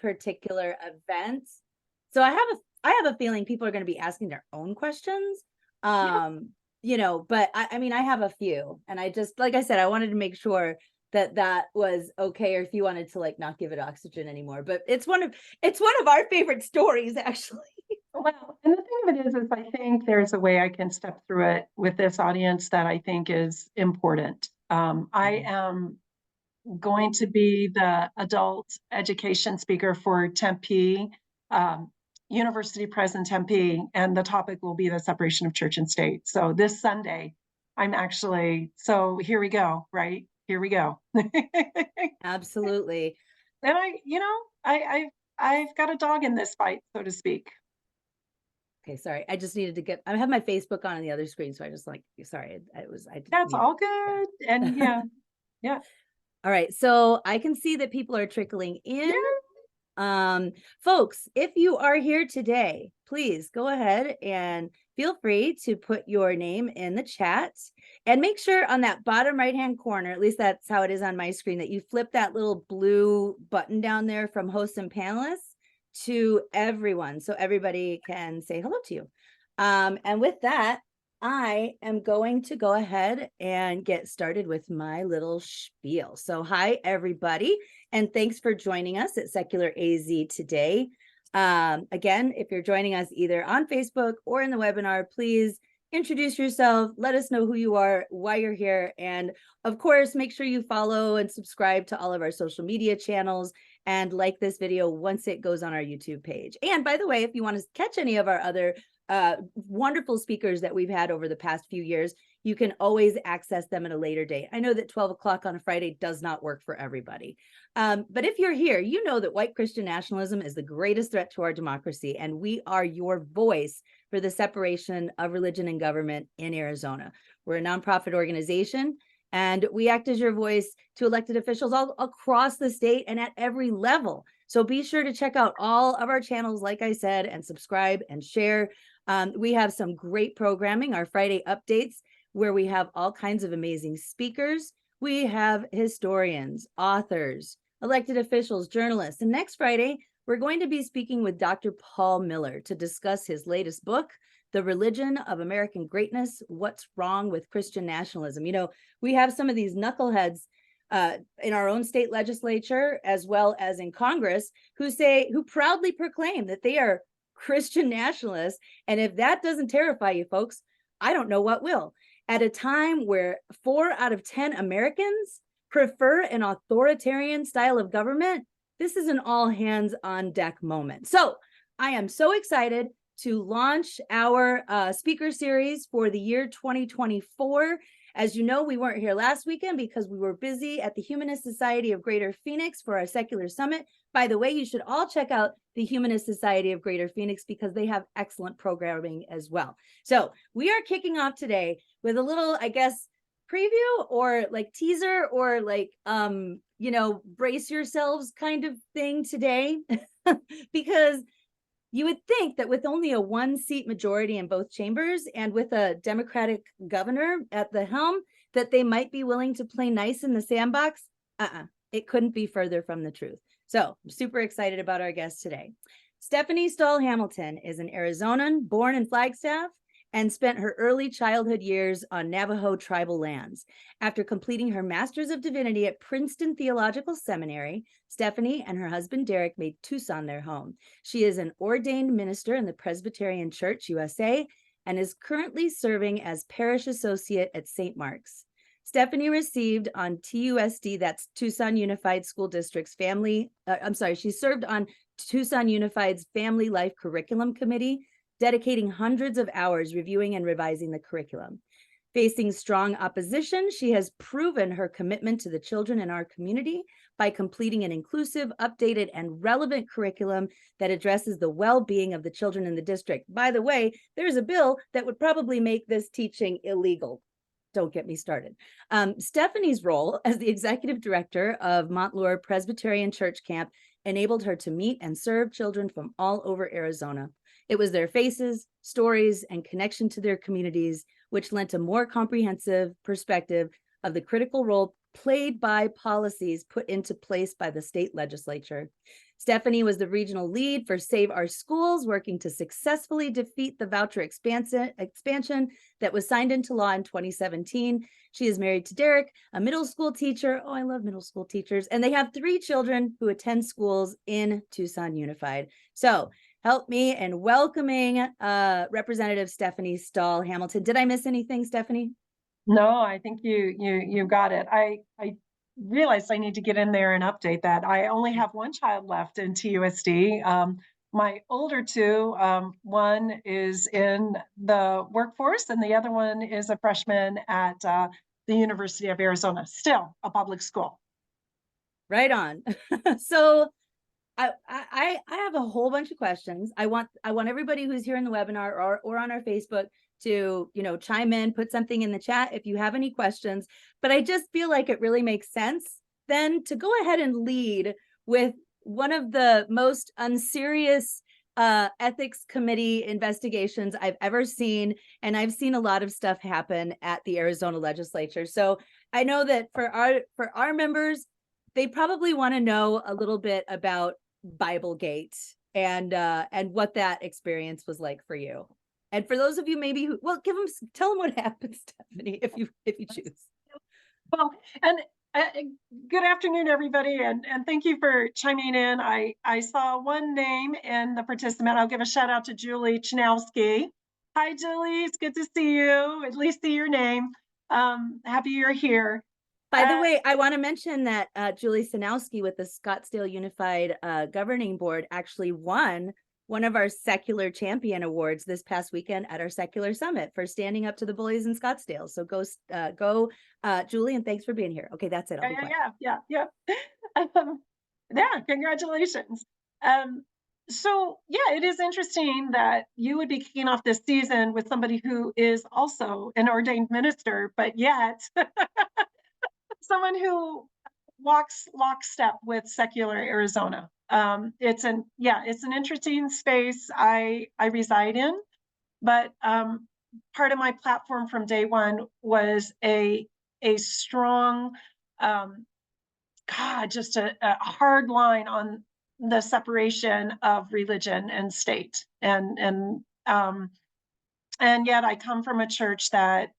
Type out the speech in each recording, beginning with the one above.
particular event. So I have a feeling people are going to be asking their own questions. But I mean, I have a few, and I just, like I said, I wanted to make sure that was okay, or if you wanted to like not give it oxygen anymore. But it's one of our favorite stories, actually. Well, and the thing of it is I think there's a way I can step through it with this audience that I think is important. I am going to be the adult education speaker for Tempe, University Pres in Tempe, and the topic will be the separation of church and state. So this Sunday, so here we go, right? Here we go. Absolutely. And I've got a dog in this fight, so to speak. Okay, sorry. I just needed to I have my Facebook on the other screen, so I just sorry. That's all good. Yeah. And yeah. All right. So I can see that people are trickling in. Yeah. Folks, if you are here today, please go ahead and feel free to put your name in the chat, and make sure on that bottom right-hand corner, at least that's how it is on my screen, that you flip that little blue button down there from hosts and panelists to everyone, so everybody can say hello to you. And with that, I am going to go ahead and get started with my little spiel. So hi, everybody, and thanks for joining us at Secular AZ today. Again, if you're joining us either on Facebook or in the webinar, please introduce yourself, let us know who you are, why you're here, and of course, make sure you follow and subscribe to all of our social media channels, and like this video once it goes on our YouTube page. And by the way, if you want to catch any of our other wonderful speakers that we've had over the past few years, you can always access them at a later date. I know that 12 o'clock on a Friday does not work for everybody. But if you're here, you know that white Christian nationalism is the greatest threat to our democracy, and we are your voice for the separation of religion and government in Arizona. We're a nonprofit organization, and we act as your voice to elected officials all across the state and at every level. So be sure to check out all of our channels, like I said, and subscribe and share. We have some great programming, our Friday updates, where we have all kinds of amazing speakers. We have historians, authors, elected officials, journalists. And next Friday, we're going to be speaking with Dr. Paul Miller to discuss his latest book, The Religion of American Greatness, What's Wrong with Christian Nationalism. You know, we have some of these knuckleheads in our own state legislature, as well as in Congress, who proudly proclaim that they are Christian nationalists. And if that doesn't terrify you folks, I don't know what will. At a time where 4 out of 10 Americans prefer an authoritarian style of government, this is an all hands on deck moment. So I am so excited to launch our speaker series for the year 2024. As you know, we weren't here last weekend because we were busy at the Humanist Society of Greater Phoenix for our secular summit. By the way, you should all check out the Humanist Society of Greater Phoenix because they have excellent programming as well. So we are kicking off today with a little, I guess, preview or like teaser or like, brace yourselves kind of thing today, because you would think that with only a 1-seat majority in both chambers and with a Democratic governor at the helm, that they might be willing to play nice in the sandbox. It couldn't be further from the truth. So I'm super excited about our guest today. Stephanie Stahl Hamilton is an Arizonan, born in Flagstaff, and spent her early childhood years on Navajo Tribal Lands. After completing her Masters of Divinity at Princeton Theological Seminary, Stephanie and her husband Derek made Tucson their home. She is an ordained minister in the Presbyterian Church, USA, and is currently serving as parish associate at St. Mark's. Stephanie received on TUSD, that's Tucson Unified School District's she served on Tucson Unified's Family Life Curriculum Committee, dedicating hundreds of hours reviewing and revising the curriculum. Facing strong opposition, she has proven her commitment to the children in our community by completing an inclusive, updated, and relevant curriculum that addresses the well-being of the children in the district. By the way, there's a bill that would probably make this teaching illegal. Don't get me started. Stephanie's role as the executive director of Montlure Presbyterian Church Camp enabled her to meet and serve children from all over Arizona. It was their faces, stories, and connection to their communities which lent a more comprehensive perspective of the critical role played by policies put into place by the state legislature. Stephanie was the regional lead for Save Our Schools, working to successfully defeat the voucher expansion that was signed into law in 2017. She is married to Derek, a middle school teacher. Oh, I love middle school teachers. And they have 3 children who attend schools in Tucson Unified. So help me in welcoming Representative Stephanie Stahl Hamilton. Did I miss anything, Stephanie? No, I think you got it. I realized I need to get in there and update that. I only have one child left in TUSD. My older 2, one is in the workforce and the other one is a freshman at the University of Arizona, still a public school. Right on. So I have a whole bunch of questions. I want everybody who's here in the webinar or on our Facebook to, chime in, put something in the chat if you have any questions. But I just feel like it really makes sense then to go ahead and lead with one of the most unserious ethics committee investigations I've ever seen. And I've seen a lot of stuff happen at the Arizona legislature. So I know that for our members, they probably want to know a little bit about Biblegate and what that experience was like for you. And for those of you maybe who, well, tell them what happened, Stephanie, if you choose. Well, and good afternoon, everybody, and thank you for chiming in. I saw one name in the participant. I'll give a shout out to Julie Chanowski. Hi, Julie. It's good to see you. At least see your name. Happy you're here. By the way, I want to mention that Julie Sanowski with the Scottsdale Unified Governing Board actually won one of our Secular Champion Awards this past weekend at our Secular Summit for standing up to the bullies in Scottsdale. So go, Julie, and thanks for being here. Okay, that's it. Yeah. Yeah, congratulations. So yeah, it is interesting that you would be kicking off this season with somebody who is also an ordained minister, but yet someone who walks lockstep with secular Arizona. It's an interesting space I reside in, but part of my platform from day one was a strong, just a hard line on the separation of religion and state, and yet I come from a church that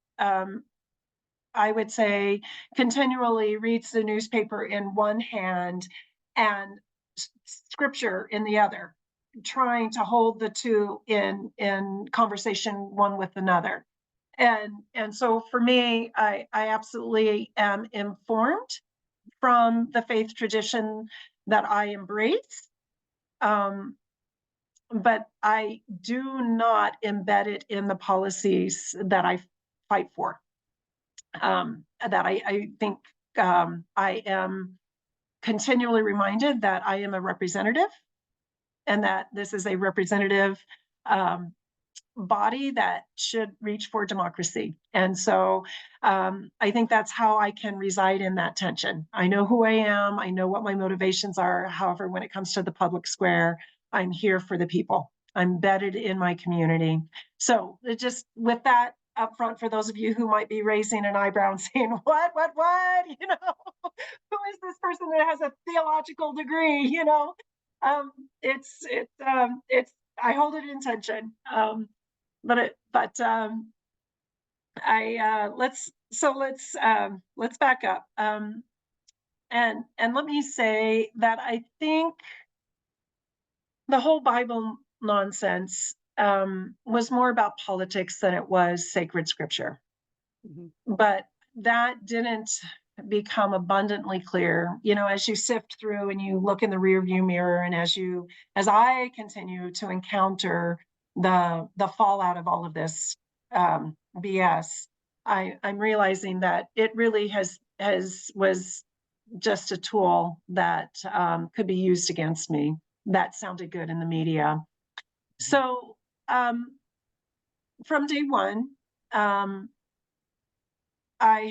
I would say continually reads the newspaper in one hand and scripture in the other, trying to hold the two in conversation one with another. And so for me, I absolutely am informed from the faith tradition that I embrace, but I do not embed it in the policies that I fight for. That I think I am continually reminded that I am a representative and that this is a representative body that should reach for democracy. And so I think that's how I can reside in that tension. I know who I am. I know what my motivations are. However, when it comes to the public square, I'm here for the people. I'm embedded in my community. So just with that up front, for those of you who might be raising an eyebrow and saying, what, who is this person that has a theological degree, it's I hold it in tension. Let's back up. And let me say that I think the whole Bible nonsense was more about politics than it was sacred scripture. Mm-hmm. But that didn't become abundantly clear, as you sift through and you look in the rearview mirror, and as I continue to encounter the fallout of all of this BS, I'm realizing that it really was just a tool that could be used against me. That sounded good in the media. So from day one, I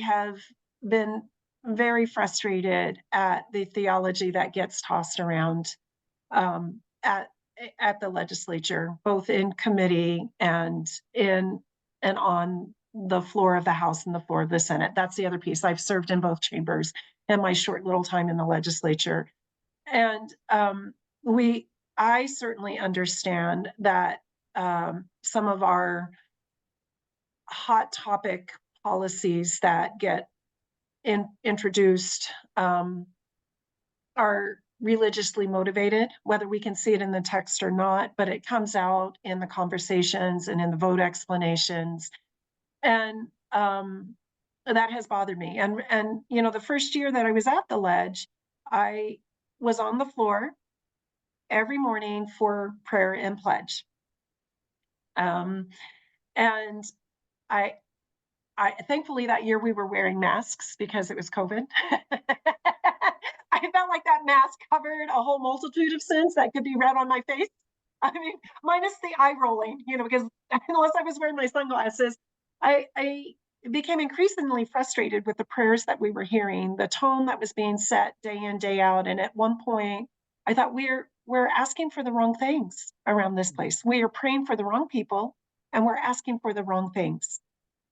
have been very frustrated at the theology that gets tossed around at the legislature, both in committee and on the floor of the House and the floor of the Senate. That's the other piece. I've served in both chambers in my short little time in the legislature. And I certainly understand that some of our hot topic policies that get introduced are religiously motivated, whether we can see it in the text or not, but it comes out in the conversations and in the vote explanations. And that has bothered me. And you know, the first year that I was at the ledge, I was on the floor every morning for prayer and pledge. And I thankfully that year we were wearing masks because it was COVID. I felt like that mask covered a whole multitude of sins that could be read on my face. I mean, minus the eye rolling, you know, because unless I was wearing my sunglasses, I became increasingly frustrated with the prayers that we were hearing, the tone that was being set day in, day out. And at one point, I thought we're asking for the wrong things around this place. We are praying for the wrong people, and we're asking for the wrong things.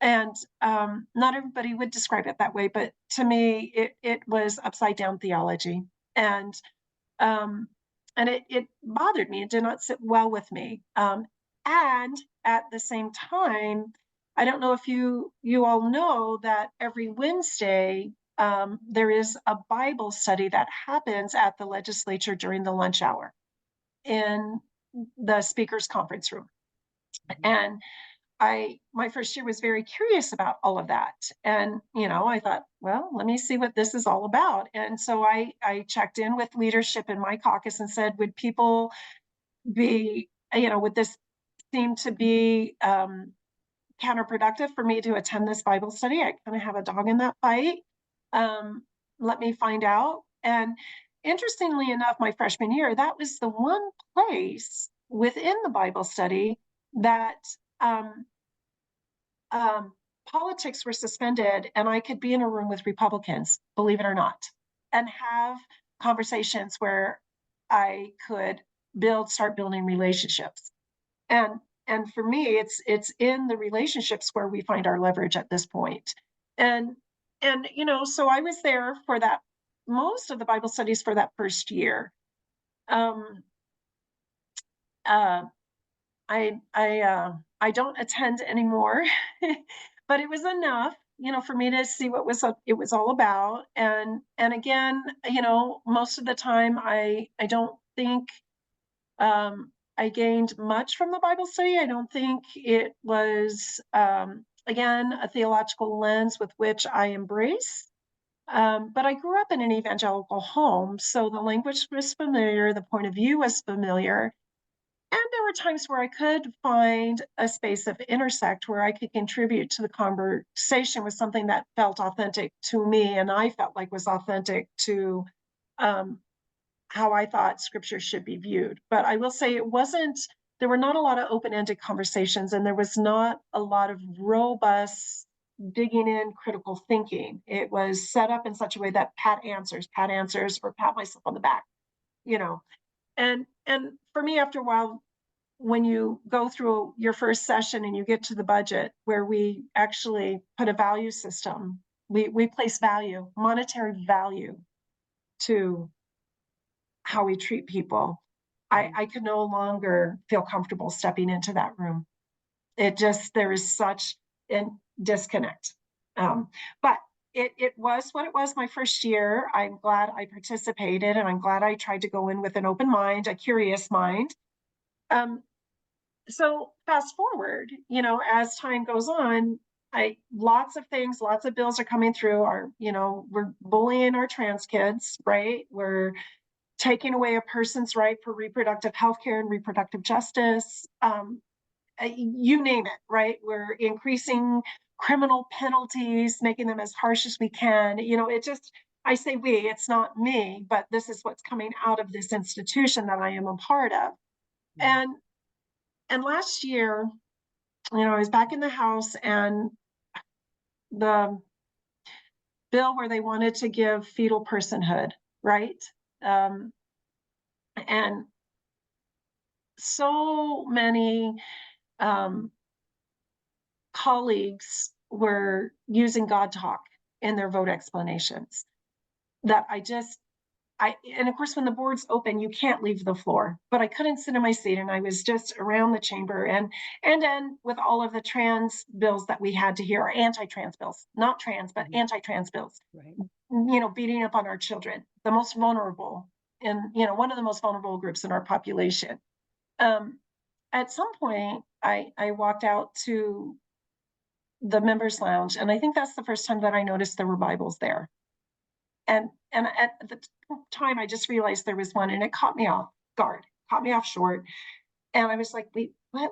And not everybody would describe it that way, but to me, it was upside down theology, and it bothered me. It did not sit well with me. And at the same time, I don't know if you all know that every Wednesday there is a Bible study that happens at the legislature during the lunch hour in the speaker's conference room. And my first year was very curious about all of that. And, you know, I thought, well, let me see what this is all about. And so I checked in with leadership in my caucus and said, would people be, you know, would this seem to be counterproductive for me to attend this Bible study? I kind of have a dog in that fight. Let me find out. And interestingly enough, my freshman year, that was the one place within the Bible study that politics were suspended, and I could be in a room with Republicans, believe it or not, and have conversations where I could start building relationships. And for me, it's in the relationships where we find our leverage at this point. And you know, so I was there for that, most of the Bible studies for that first year. I don't attend anymore, but it was enough, you know, for me to see what it was all about. And again, you know, most of the time I don't think I gained much from the Bible study. I don't think it was again a theological lens with which I embrace. But I grew up in an evangelical home, so the language was familiar, the point of view was familiar. And there were times where I could find a space of intersect where I could contribute to the conversation with something that felt authentic to me, and I felt like was authentic to how I thought scripture should be viewed. But I will say there were not a lot of open-ended conversations, and there was not a lot of robust digging in critical thinking. It was set up in such a way that pat answers, or pat myself on the back, you know. And for me, after a while, when you go through your first session and you get to the budget where we actually put a value system, we place value, monetary value to how we treat people. I could no longer feel comfortable stepping into that room. There is such a disconnect. But it was what it was my first year. I'm glad I participated, and I'm glad I tried to go in with an open mind, a curious mind. So fast forward, you know, as time goes on, lots of bills are coming through. We're bullying our trans kids, right? We're taking away a person's right for reproductive health care and reproductive justice. You name it, right? We're increasing criminal penalties, making them as harsh as we can. You know, I say we, it's not me, but this is what's coming out of this institution that I am a part of. And last year, you know, I was back in the House, and the bill where they wanted to give fetal personhood, right? And so many colleagues were using God talk in their vote explanations that and of course, when the board's open, you can't leave the floor, but I couldn't sit in my seat, and I was just around the chamber, and then with all of the trans bills that we had to hear, or anti-trans bills, not trans, but anti-trans bills, Right. Beating up on our children, the most vulnerable, and one of the most vulnerable groups in our population. At some point, I walked out to the members lounge, and I think that's the first time that I noticed there were Bibles there. And at the time, I just realized there was one, and it caught me off guard, caught me off short. And I was like, wait, what?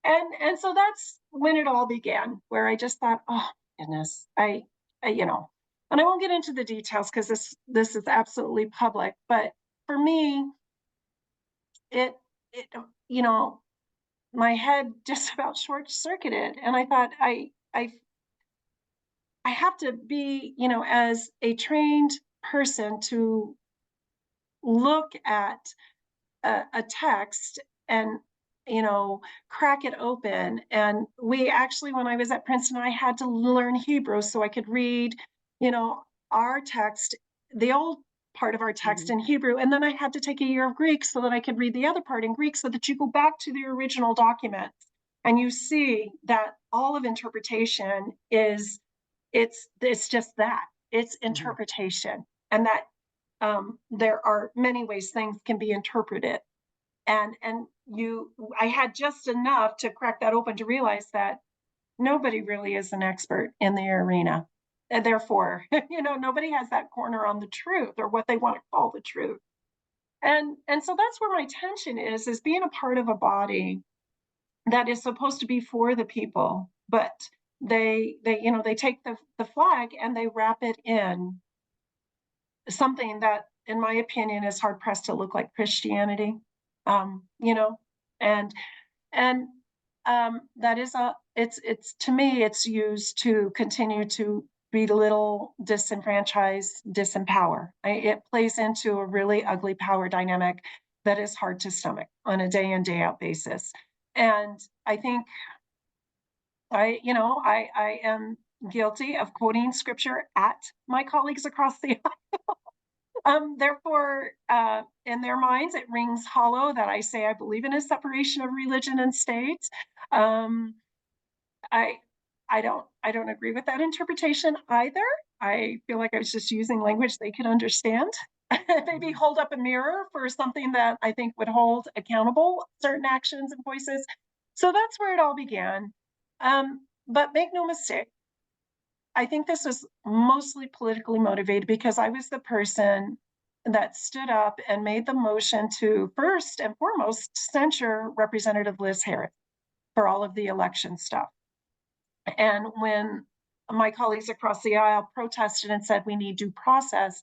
And so that's when it all began, where I just thought, oh goodness, I and I won't get into the details because this is absolutely public, but for me, it my head just about short circuited, and I thought I have to be, as a trained person, to look at a text and, crack it open. And we actually, when I was at Princeton, I had to learn Hebrew so I could read, our text, the old part of our text in Hebrew. And then I had to take a year of Greek so that I could read the other part in Greek, so that you go back to the original documents and you see that all of interpretation is, it's just that, it's interpretation, and that there are many ways things can be interpreted. And I had just enough to crack that open to realize that nobody really is an expert in the arena. And therefore, nobody has that corner on the truth, or what they want to call the truth. And so that's where my tension is being a part of a body that is supposed to be for the people, but they take the flag and they wrap it in something that, in my opinion, is hard pressed to look like Christianity. And that is it's to me, it's used to continue to belittle, disenfranchise, disempower. It plays into a really ugly power dynamic that is hard to stomach on a day in, day out basis. And I think I am guilty of quoting scripture at my colleagues across the aisle. Therefore, in their minds, it rings hollow that I say I believe in a separation of religion and state. I don't agree with that interpretation either. I feel like I was just using language they could understand. Maybe hold up a mirror for something that I think would hold accountable certain actions and voices. So that's where it all began. But make no mistake, I think this was mostly politically motivated, because I was the person that stood up and made the motion to, first and foremost, censure Representative Liz Harris for all of the election stuff. And when my colleagues across the aisle protested and said we need due process,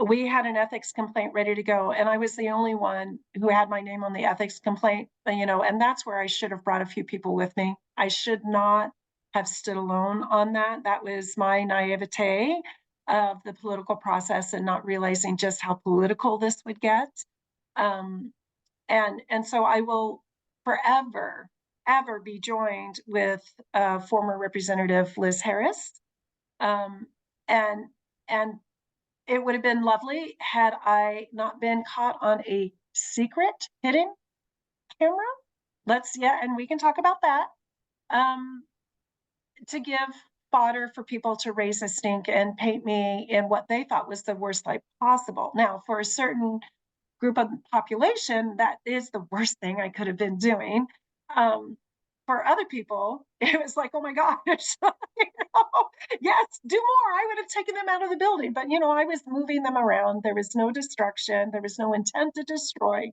we had an ethics complaint ready to go. And I was the only one who had my name on the ethics complaint, and that's where I should have brought a few people with me. I should not have stood alone on that. That was my naivete of the political process and not realizing just how political this would get. And so I will forever, ever be joined with former Representative Liz Harris. And it would have been lovely had I not been caught on a secret hidden camera. And we can talk about that. To give fodder for people to raise a stink and paint me in what they thought was the worst light possible. Now, for a certain group of the population, that is the worst thing I could have been doing. For other people, it was like, oh my gosh, yes, do more. I would have taken them out of the building. But, I was moving them around. There was no destruction. There was no intent to destroy.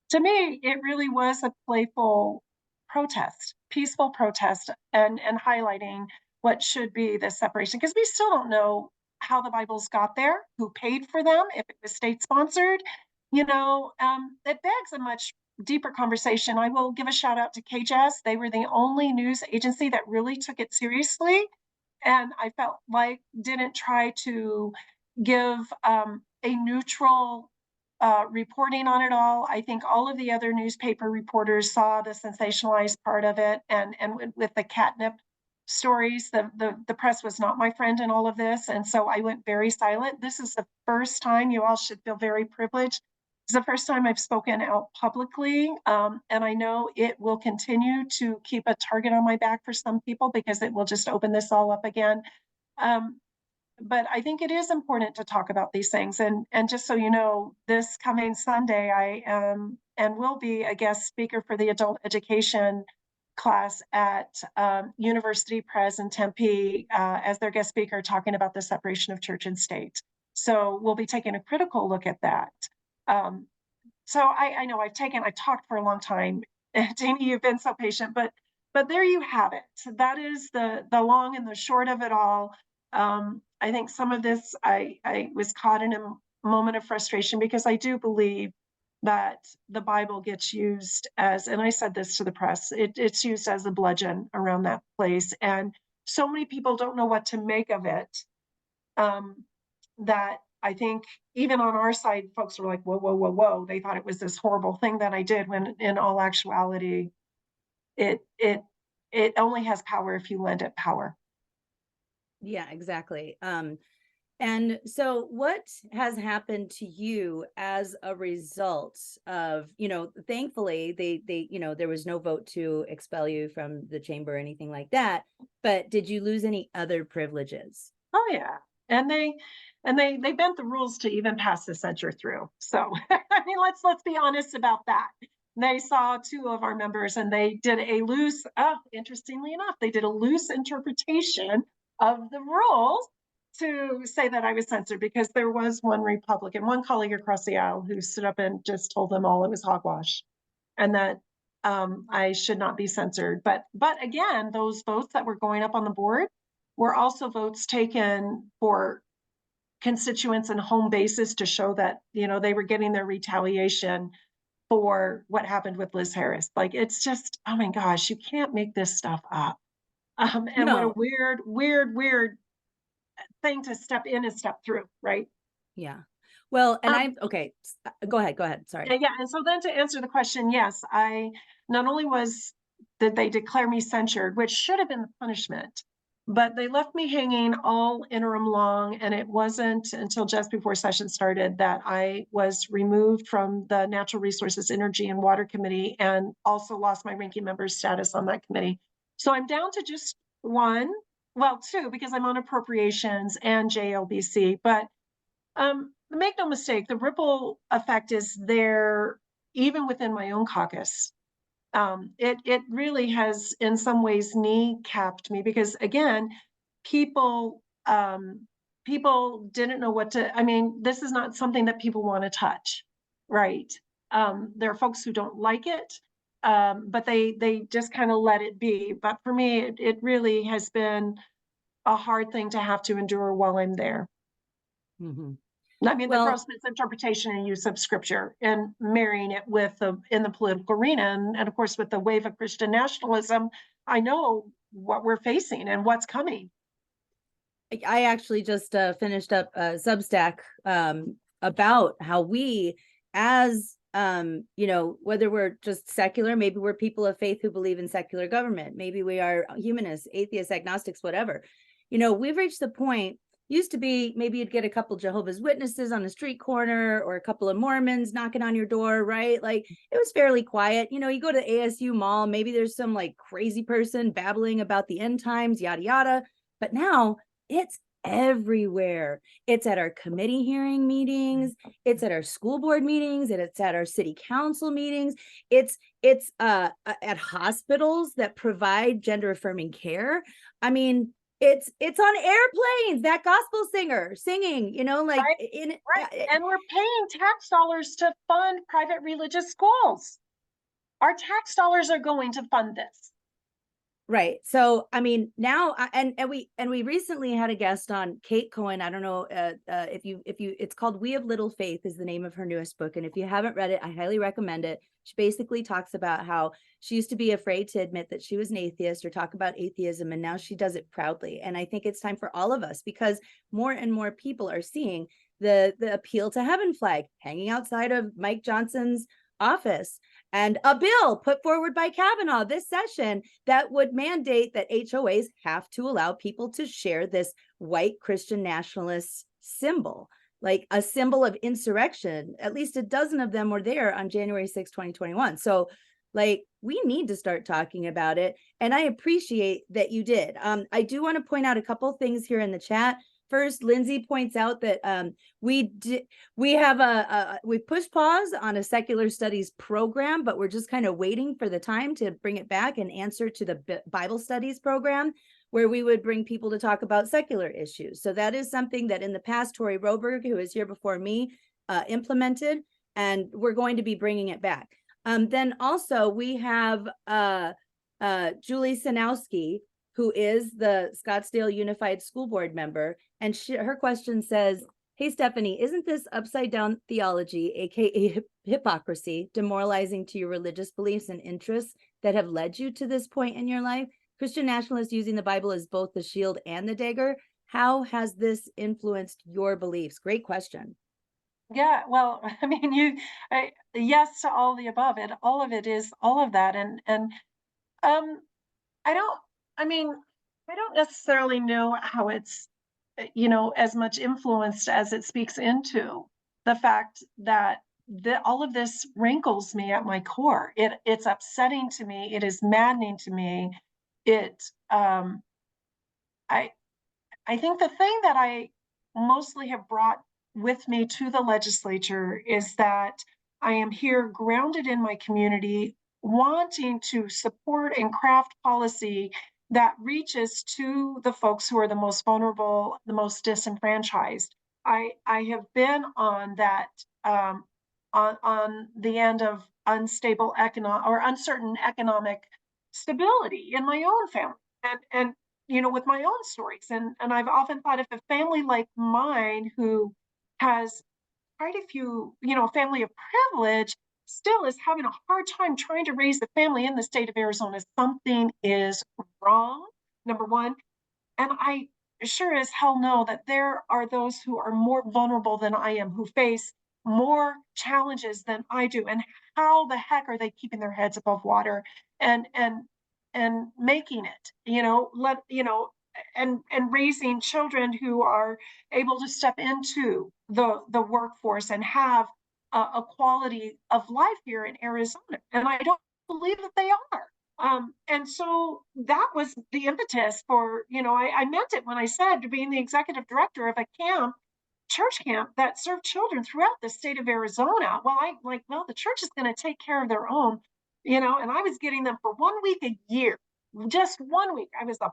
To me, it really was a playful protest, peaceful protest, and highlighting what should be the separation, because we still don't know how the Bibles got there, who paid for them, if it was state sponsored. It begs a much deeper conversation. I will give a shout out to KJAS. They were the only news agency that really took it seriously, and I felt like didn't try to give a neutral reporting on it all. I think all of the other newspaper reporters saw the sensationalized part of it, and with the catnip stories, the press was not my friend in all of this, and so I went very silent. This is the first time, you all should feel very privileged. It's the first time I've spoken out publicly, and I know it will continue to keep a target on my back for some people because it will just open this all up again. But I think it is important to talk about these things. And just so you know, this coming Sunday, I am and will be a guest speaker for the adult education class at University Pres in Tempe as their guest speaker, talking about the separation of church and state. So we'll be taking a critical look at that. So I know I've talked for a long time. Jamie, you've been so patient, but there you have it. So that is the long and the short of it all. I think some of this, I was caught in a moment of frustration because I do believe that the Bible gets used as, and I said this to the press, it's used as a bludgeon around that place. And so many people don't know what to make of it, that I think even on our side, folks were like, whoa, whoa, whoa, whoa. They thought it was this horrible thing that I did, when in all actuality, it only has power if you lend it power. Yeah, exactly. And so what has happened to you as a result of, thankfully they, there was no vote to expel you from the chamber or anything like that, but did you lose any other privileges? Oh yeah. And they bent the rules to even pass the censure through. So, I mean, let's be honest about that. They saw two of our members and they did a loose, interestingly enough, they did a loose interpretation of the rules to say that I was censored, because there was one Republican, one colleague across the aisle, who stood up and just told them all it was hogwash and that I should not be censored. But again, those votes that were going up on the board were also votes taken for constituents and home bases to show that, they were getting their retaliation for what happened with Liz Harris. Like, it's just, oh my gosh, you can't make this stuff up. And what a weird thing to step in and step through, right? Yeah. Well, and okay, go ahead. Sorry. Yeah. And so then to answer the question, yes, I not only did they declare me censured, which should have been the punishment, but they left me hanging all interim long. And it wasn't until just before session started that I was removed from the Natural Resources, Energy, and Water Committee, and also lost my ranking member status on that committee. So I'm down to just two, because I'm on appropriations and JLBC. But make no mistake, the ripple effect is there even within my own caucus. It really has in some ways kneecapped me, because again, people didn't know what to, I mean, this is not something that people want to touch, right? There are folks who don't like it, but they just kind of let it be. But for me, it really has been a hard thing to have to endure while I'm there. Mm-hmm. I mean, the gross misinterpretation and use of scripture and marrying it with in the political arena. And of course, with the wave of Christian nationalism, I know what we're facing and what's coming. I actually just finished up a Substack about how we, as whether we're just secular, maybe we're people of faith who believe in secular government, maybe we are humanists, atheists, agnostics, whatever, we've reached the point. Used to be, maybe you'd get a couple Jehovah's Witnesses on the street corner or a couple of Mormons knocking on your door, right? Like, it was fairly quiet. You go to ASU Mall, maybe there's some like crazy person babbling about the end times, yada, yada. But now it's everywhere. It's at our committee hearing meetings. It's at our school board meetings. And it's at our city council meetings. It's at hospitals that provide gender affirming care. I mean, it's on airplanes, that gospel singer singing, like right. And we're paying tax dollars to fund private religious schools. Our tax dollars are going to fund this. Right. So, I mean, now, and we recently had a guest on, Kate Cohen. I don't know if you, it's called We Have Little Faith is the name of her newest book. And if you haven't read it, I highly recommend it. She basically talks about how she used to be afraid to admit that she was an atheist or talk about atheism, and now she does it proudly. And I think it's time for all of us, because more and more people are seeing the appeal to heaven flag hanging outside of Mike Johnson's office, and a bill put forward by Kavanaugh this session that would mandate that HOAs have to allow people to share this white Christian nationalist symbol, like a symbol of insurrection. At least a dozen of them were there on January 6, 2021. So like, we need to start talking about it. And I appreciate that you did. I do want to point out a couple things here in the chat. First, Lindsay points out that we pushed pause on a secular studies program, but we're just kind of waiting for the time to bring it back and answer to the Bible studies program, where we would bring people to talk about secular issues. So that is something that in the past, Tori Roberg, who was here before me, implemented, and we're going to be bringing it back. Then also we have Julie Sanowski, who is the Scottsdale Unified School Board member. And her question says, hey, Stephanie, isn't this upside down theology, aka hypocrisy, demoralizing to your religious beliefs and interests that have led you to this point in your life? Christian nationalists using the Bible as both the shield and the dagger. How has this influenced your beliefs? Great question. Yeah, well, I mean, yes to all the above. All of it is all of that, and I don't necessarily know how it's, as much influenced as it speaks into the fact that all of this rankles me at my core. It's upsetting to me. It is maddening to me. I think the thing that I mostly have brought with me to the legislature is that I am here grounded in my community, wanting to support and craft policy that reaches to the folks who are the most vulnerable, the most disenfranchised. I have been on that on the end of unstable economic or uncertain economic stability in my own family, and with my own stories, and I've often thought, if a family like mine, who has quite a few, family of privilege, still is having a hard time trying to raise a family in the state of Arizona, something is wrong, number one. And I sure as hell know that there are those who are more vulnerable than I am, who face more challenges than I do. And how the heck are they keeping their heads above water and making it, and raising children who are able to step into the workforce and have a quality of life here in Arizona. And I don't believe that they are. And so that was the impetus for, I meant it when I said, being the executive director of a church camp that served children throughout the state of Arizona. Well, the church is going to take care of their own, and I was getting them for 1 week a year, just 1 week. I was a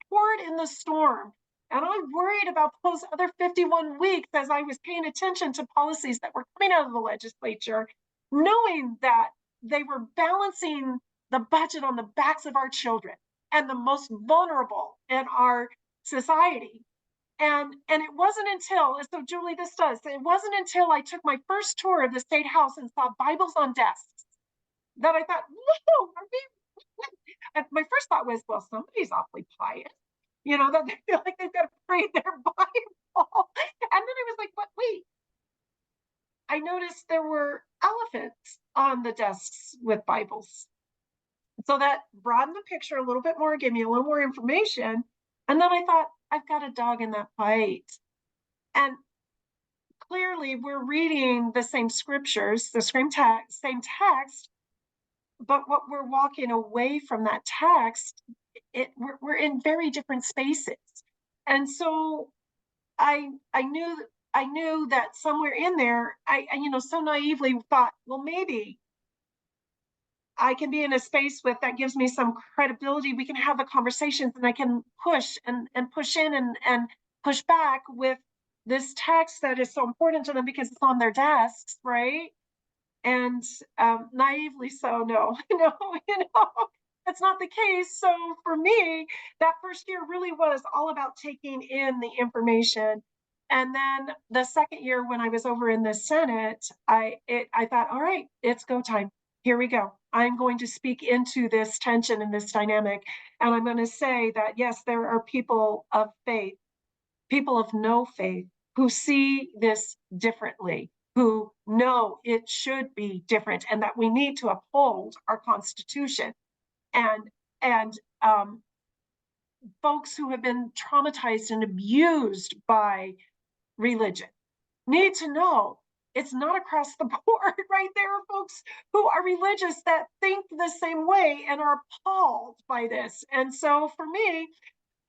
port in the storm. And I worried about those other 51 weeks as I was paying attention to policies that were coming out of the legislature, knowing that they were balancing the budget on the backs of our children and the most vulnerable in our society. And it wasn't until, so Julie, it wasn't until I took my first tour of the State House and saw Bibles on desks that I thought, whoa, and my first thought was, well, somebody's awfully pious, that they feel like they've got to pray their Bible. And then I was like, but wait, I noticed there were elephants on the desks with Bibles. So that broadened the picture a little bit more, gave me a little more information. And then I thought, I've got a dog in that fight. And clearly we're reading the same scriptures, the same text, but what we're walking away from that text, we're in very different spaces. And so I knew that somewhere in there, I so naively thought, well, maybe I can be in a space that gives me some credibility. We can have the conversations, and I can push and push in and push back with this text that is so important to them because it's on their desks, right? And naively so, no, that's not the case. So for me, that first year really was all about taking in the information. And then the second year, when I was over in the Senate, I thought, all right, it's go time. Here we go. I'm going to speak into this tension and this dynamic. And I'm going to say that, yes, there are people of faith, people of no faith, who see this differently, who know it should be different and that we need to uphold our Constitution. And folks who have been traumatized and abused by religion need to know it's not across the board, right? There are folks who are religious that think the same way and are appalled by this. And so for me,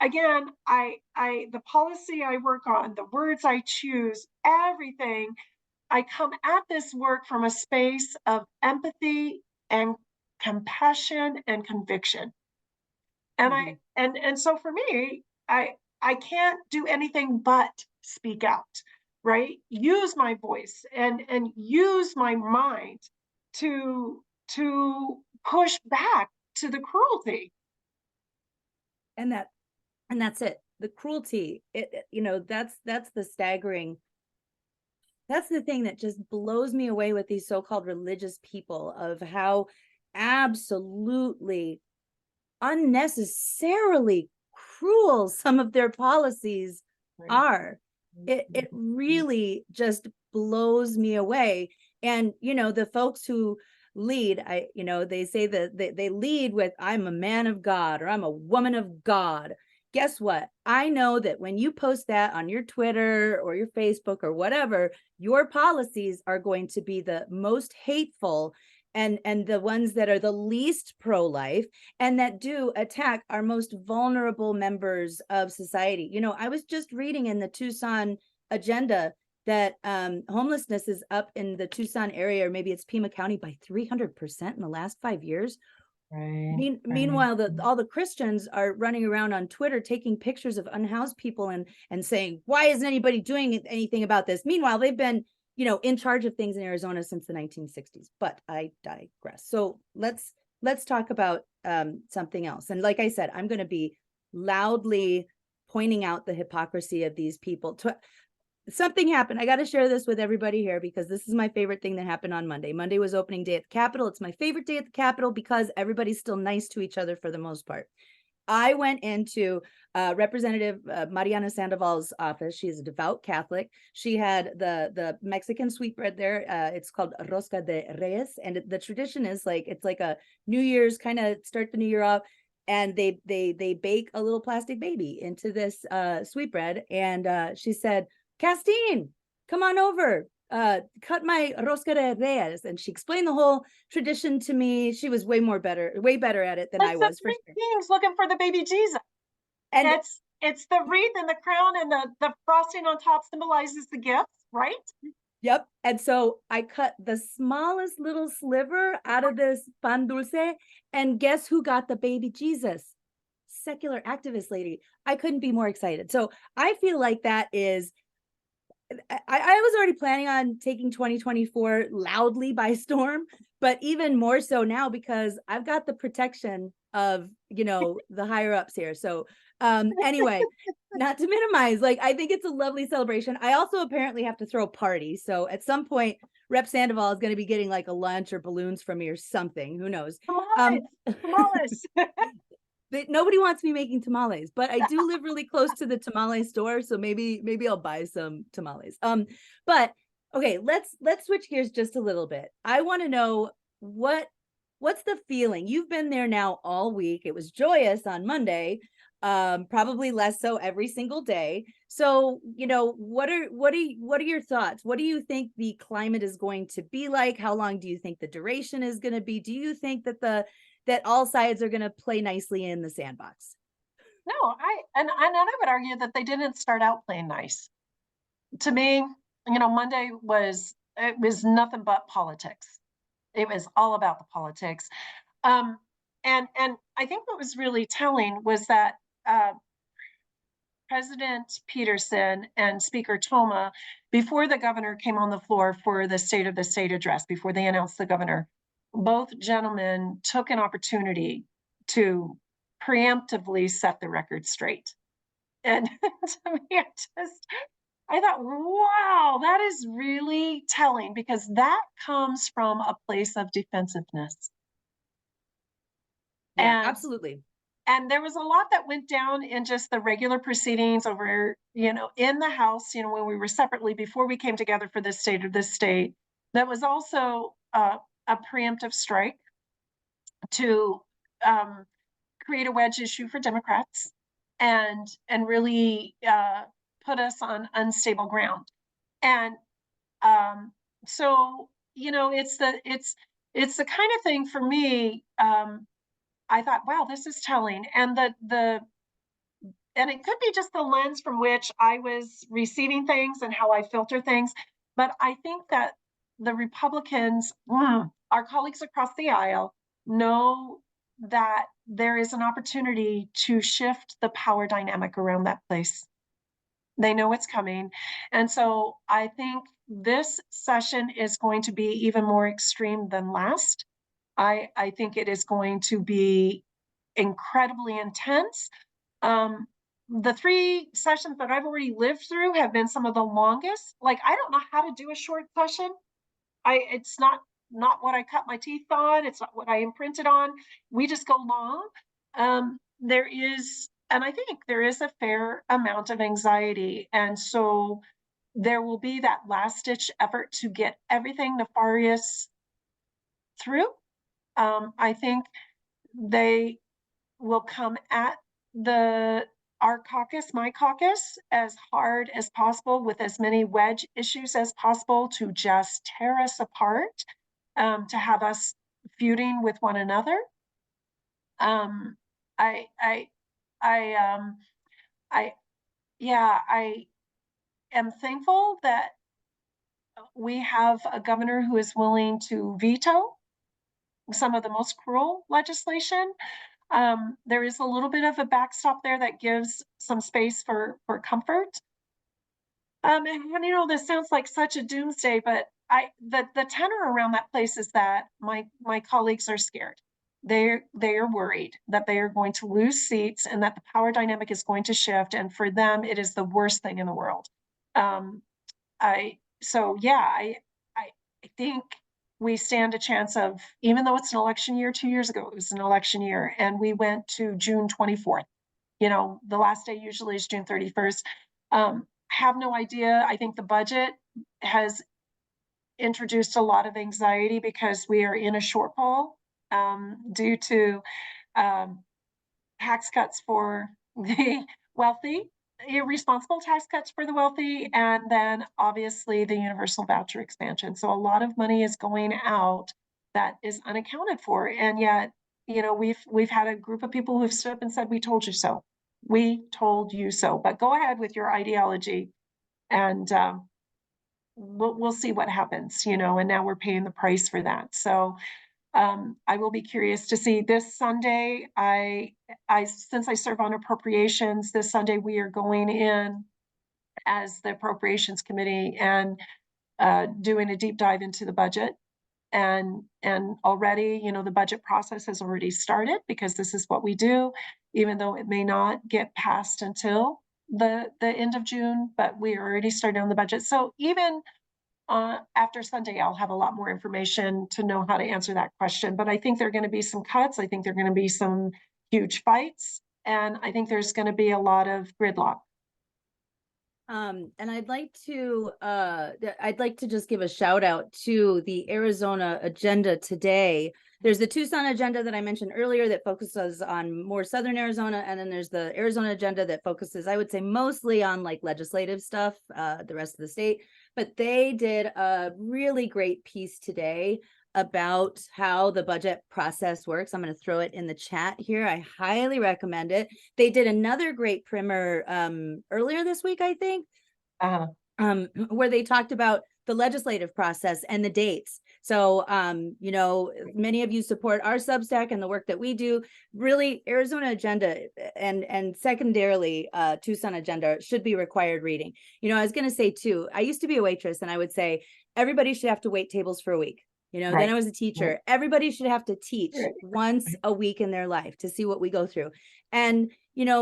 again, the policy I work on, the words I choose, everything, I come at this work from a space of empathy and compassion and conviction. And and so for me, I can't do anything but speak out, right? Use my voice and use my mind to push back to the cruelty. And that's it. The cruelty, that's the staggering. That's the thing that just blows me away with these so-called religious people, of how absolutely unnecessarily cruel some of their policies are. It really just blows me away. And the folks who lead, they say that they lead with, I'm a man of God, or I'm a woman of God. Guess what? I know that when you post that on your Twitter or your Facebook or whatever, your policies are going to be the most hateful and the ones that are the least pro-life, and that do attack our most vulnerable members of society. I was just reading in the Tucson agenda that homelessness is up in the Tucson area, or maybe it's Pima County, by 300% in the last 5 years. Right. Meanwhile, all the Christians are running around on Twitter taking pictures of unhoused people and saying, why isn't anybody doing anything about this? Meanwhile, they've been in charge of things in Arizona since the 1960s. But I digress. So let's talk about something else. And like I said, I'm going to be loudly pointing out the hypocrisy of these people. Something happened. I got to share this with everybody here, because this is my favorite thing that happened on Monday. Monday was opening day at the Capitol. It's my favorite day at the Capitol because everybody's still nice to each other for the most part. I went into Representative Mariana Sandoval's office. She is a devout Catholic. She had the Mexican sweetbread there. It's called Rosca de Reyes, and the tradition is it's like a New Year's, kind of start the new year off, and they bake a little plastic baby into this sweetbread. And she said, Castine, come on over. Cut my rosca de reyes. And she explained the whole tradition to me. She was way better at it than I was, for sure. Kings looking for the baby Jesus. And it's the wreath and the crown, and the frosting on top symbolizes the gifts, right? Yep. And so I cut the smallest little sliver out of this pan dulce, and guess who got the baby Jesus? Secular activist lady. I couldn't be more excited. So I feel like that is, I was already planning on taking 2024 loudly by storm, but even more so now, because I've got the protection of, the higher ups here. So anyway, not to minimize, I think it's a lovely celebration. I also apparently have to throw a party. So at some point, Rep Sandoval is going to be getting a lunch or balloons from me or something. Who knows? Tamales. Nobody wants me making tamales, but I do live really close to the tamale store, so maybe I'll buy some tamales. But okay, let's switch gears just a little bit. I want to know what's the feeling? You've been there now all week. It was joyous on Monday, probably less so every single day. So, what are your thoughts? What do you think the climate is going to be like? How long do you think the duration is going to be? Do you think that all sides are going to play nicely in the sandbox? No, I would argue that they didn't start out playing nice. To me, Monday was nothing but politics. It was all about the politics. And I think what was really telling was that President Peterson and Speaker Toma, before the governor came on the floor for the State of the State address, before they announced the governor, both gentlemen took an opportunity to preemptively set the record straight. And to me, I thought, wow, that is really telling, because that comes from a place of defensiveness. Yeah, absolutely. and there was a lot that went down in just the regular proceedings over, in the House, when we were separately before we came together for this state of this state. That was also a preemptive strike to create a wedge issue for Democrats and really put us on unstable ground. And so, it's the kind of thing for me. I thought, wow, this is telling. And and it could be just the lens from which I was receiving things and how I filter things. But I think that the Republicans, our colleagues across the aisle, know that there is an opportunity to shift the power dynamic around that place. They know it's coming. And so I think this session is going to be even more extreme than last. I think it is going to be incredibly intense. The 3 sessions that I've already lived through have been some of the longest. Like, I don't know how to do a short session. It's not what I cut my teeth on. It's not what I imprinted on. We just go long. And I think there is a fair amount of anxiety. And so there will be that last ditch effort to get everything nefarious through. I think they will come at our caucus, my caucus, as hard as possible with as many wedge issues as possible to just tear us apart, to have us feuding with one another. I am thankful that we have a governor who is willing to veto some of the most cruel legislation. There is a little bit of a backstop there that gives some space for comfort. And this sounds like such a doomsday, but the tenor around that place is that my colleagues are scared. They are worried that they are going to lose seats and that the power dynamic is going to shift. And for them, it is the worst thing in the world. I think we stand a chance of, even though it's an election year, 2 years ago, it was an election year, and we went to June 24th. The last day usually is June 31st. Have no idea. I think the budget has introduced a lot of anxiety because we are in a shortfall due to tax cuts for the wealthy, irresponsible tax cuts for the wealthy, and then obviously the universal voucher expansion. So a lot of money is going out that is unaccounted for. And yet, we've had a group of people who've stood up and said, we told you so. We told you so. But go ahead with your ideology, and we'll see what happens, and now we're paying the price for that. So I will be curious to see this Sunday. Since I serve on appropriations, this Sunday we are going in as the appropriations committee and doing a deep dive into the budget. And already, the budget process has already started because this is what we do, even though it may not get passed until the end of June, but we already started on the budget. So even after Sunday, I'll have a lot more information to know how to answer that question. But I think there are going to be some cuts. I think there are going to be some huge fights. And I think there's going to be a lot of gridlock. And I'd like to just give a shout out to the Arizona agenda today. There's the Tucson agenda that I mentioned earlier that focuses on more Southern Arizona. And then there's the Arizona agenda that focuses, I would say, mostly on like legislative stuff, the rest of the state. But they did a really great piece today about how the budget process works. I'm going to throw it in the chat here. I highly recommend it. They did another great primer earlier this week, I think, where they talked about the legislative process and the dates. So, many of you support our Substack and the work that we do. Really, Arizona agenda and secondarily, Tucson agenda should be required reading. I was going to say too, I used to be a waitress and I would say everybody should have to wait tables for a week. Right. Then I was a teacher. Right. Everybody should have to teach once a week in their life to see what we go through. And,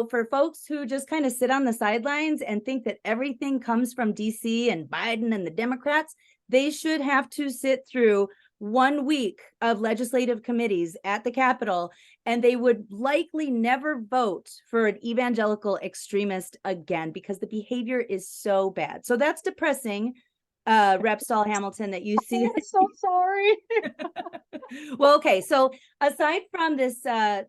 for folks who just kind of sit on the sidelines and think that everything comes from DC and Biden and the Democrats, they should have to sit through 1 week of legislative committees at the Capitol, and they would likely never vote for an evangelical extremist again because the behavior is so bad. So that's depressing, Rep. Stahl Hamilton, that you see. I'm so sorry. Well, okay. So aside from this